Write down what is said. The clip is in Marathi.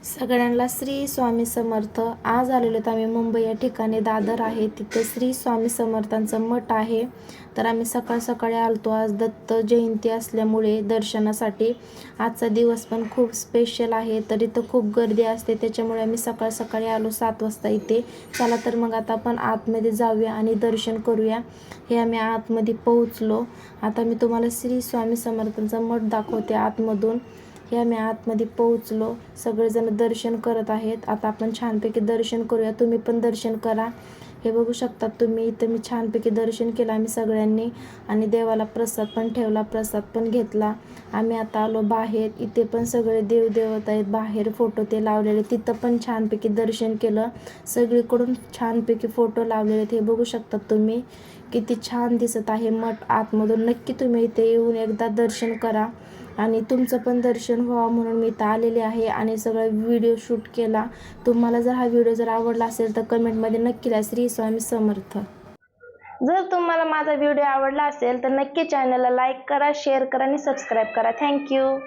सगळ्यांना श्री स्वामी समर्थ. आज आलेलो आम्ही मुंबई या ठिकाणी दादर आहे, तिथे श्री स्वामी समर्थांचं मठ आहे. तर आम्ही सकाळ सकाळी आलतो. आज दत्त जयंती असल्यामुळे दर्शनासाठी आजचा दिवस पण खूप स्पेशल आहे. तर इथं खूप गर्दी असते, त्याच्यामुळे आम्ही सकाळ सकाळी आलो 7 वाजता इथे. चला तर मग आता आपण आतमध्ये जाऊया आणि दर्शन करूया. हे आम्ही आतमध्ये पोहोचलो. आता मी तुम्हाला श्री स्वामी समर्थांचा मठ दाखवते आतमधून. हे आम्ही आतमध्ये पोहोचलो. सगळेजण दर्शन करत आहेत. आता आपण छानपैकी दर्शन करूया. तुम्ही पण दर्शन करा. हे बघू शकता तुम्ही, इथं मी छानपैकी दर्शन केलं आम्ही सगळ्यांनी आणि देवाला प्रसाद पण ठेवला, प्रसाद पण घेतला. आम्ही आता आलो बाहेर. इथे पण सगळे देवदेवता आहेत, बाहेर फोटो ते लावलेले, तिथं पण छानपैकी दर्शन केलं. सगळीकडून छानपैकी फोटो लावलेले हे बघू शकता तुम्ही. किती छान दिसत आहे मठ आतमधून. नक्की तुम्ही इथे येऊन एकदा दर्शन करा आणि तुमचं पण दर्शन व्हावं म्हणून मी इथं आलेले आहे आणि सगळं व्हिडिओ शूट केला. तुम्हाला जर हा व्हिडिओ जर आवडला असेल तर कमेंटमध्ये नक्की लिहा श्री स्वामी समर्थ. जर तुम्हाला माझा व्हिडिओ आवडला असेल तर नक्की चॅनलला लाईक करा, शेअर करा आणि सबस्क्राईब करा. थँक्यू.